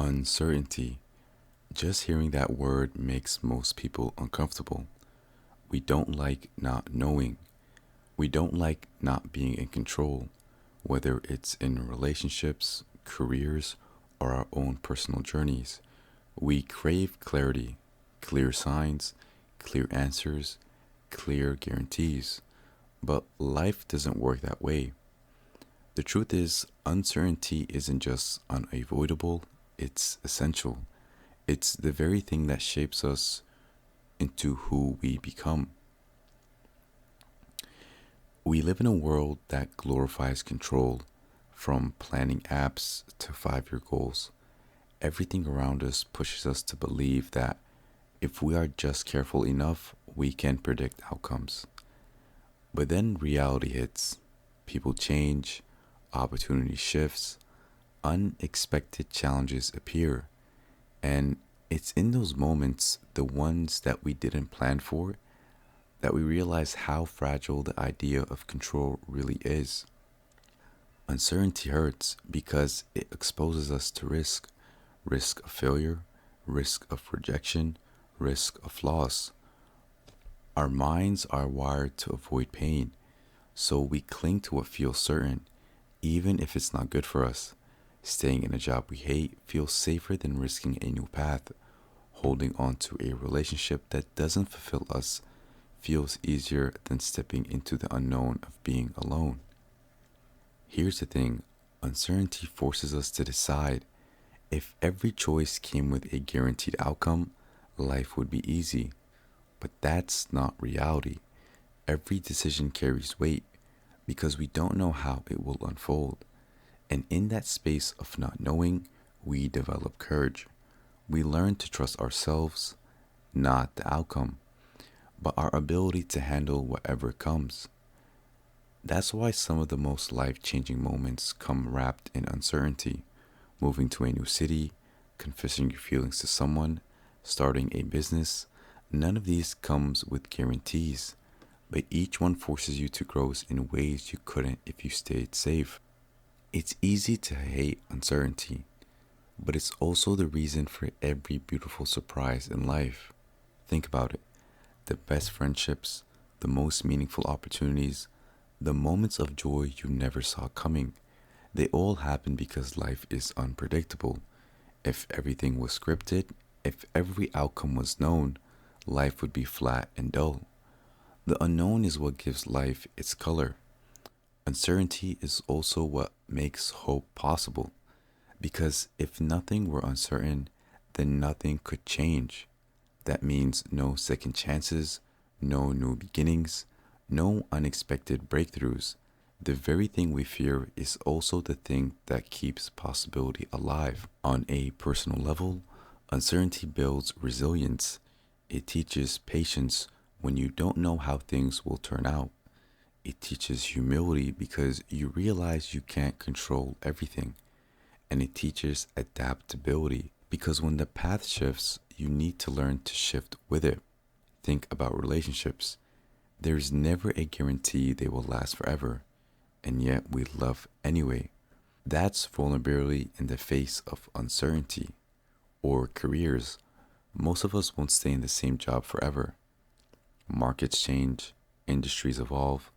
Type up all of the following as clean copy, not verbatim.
Uncertainty. Just hearing that word makes most people uncomfortable. We don't like not knowing. We don't like not being in control, whether it's in relationships, careers, or our own personal journeys. We crave clarity, clear signs, clear answers, clear guarantees. But life doesn't work that way. The truth is, uncertainty isn't just unavoidable, it's essential. It's the very thing that shapes us into who we become. We live in a world that glorifies control, from planning apps to 5 year goals. Everything around us pushes us to believe that if we are just careful enough, we can predict outcomes. But then reality hits. People change, opportunity shifts, unexpected challenges appear, and it's in those moments, the ones that we didn't plan for, that we realize how fragile the idea of control really is. Uncertainty hurts because it exposes us to risk of failure, risk of rejection, risk of loss. Our minds are wired to avoid pain, so we cling to what feels certain, even if it's not good for us. Staying in a job we hate feels safer than risking a new path. Holding on to a relationship that doesn't fulfill us feels easier than stepping into the unknown of being alone. Here's the thing, uncertainty forces us to decide. If every choice came with a guaranteed outcome, life would be easy. But that's not reality. Every decision carries weight because we don't know how it will unfold. And in that space of not knowing, we develop courage. We learn to trust ourselves, not the outcome, but our ability to handle whatever comes. That's why some of the most life changing moments come wrapped in uncertainty. Moving to a new city, confessing your feelings to someone, starting a business, none of these comes with guarantees, but each one forces you to grow in ways you couldn't if you stayed safe. It's easy to hate uncertainty, but it's also the reason for every beautiful surprise in life. Think about it, the best friendships, the most meaningful opportunities, the moments of joy you never saw coming, they all happen because life is unpredictable. If everything was scripted, if every outcome was known, life would be flat and dull. The unknown is what gives life its color. Uncertainty is also what makes hope possible. Because if nothing were uncertain, then nothing could change. That means no second chances, no new beginnings, no unexpected breakthroughs. The very thing we fear is also the thing that keeps possibility alive. On a personal level, uncertainty builds resilience. It teaches patience when you don't know how things will turn out. It teaches humility because you realize you can't control everything. And it teaches adaptability because when the path shifts, you need to learn to shift with it. Think about relationships. There's never a guarantee they will last forever, and yet we love anyway. That's vulnerability in the face of uncertainty. Or careers. Most of us won't stay in the same job forever. Markets change, industries evolve.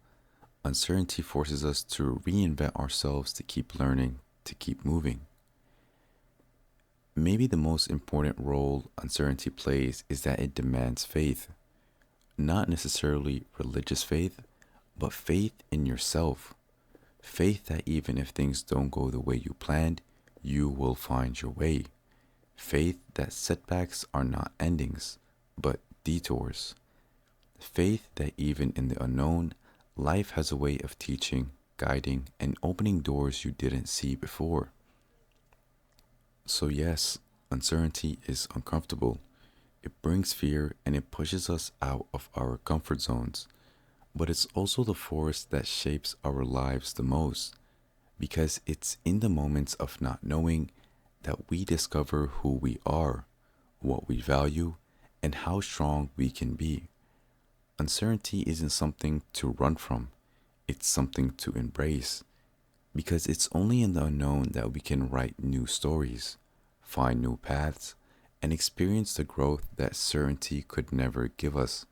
Uncertainty forces us to reinvent ourselves to keep learning, to keep moving. Maybe the most important role uncertainty plays is that it demands faith. Not necessarily religious faith, but faith in yourself. Faith that even if things don't go the way you planned, you will find your way. Faith that setbacks are not endings, but detours. Faith that even in the unknown, life has a way of teaching, guiding, and opening doors you didn't see before. So, yes, uncertainty is uncomfortable. It brings fear and it pushes us out of our comfort zones. But it's also the force that shapes our lives the most because it's in the moments of not knowing that we discover who we are, what we value, and how strong we can be. Uncertainty isn't something to run from, it's something to embrace because it's only in the unknown that we can write new stories, find new paths, and experience the growth that certainty could never give us.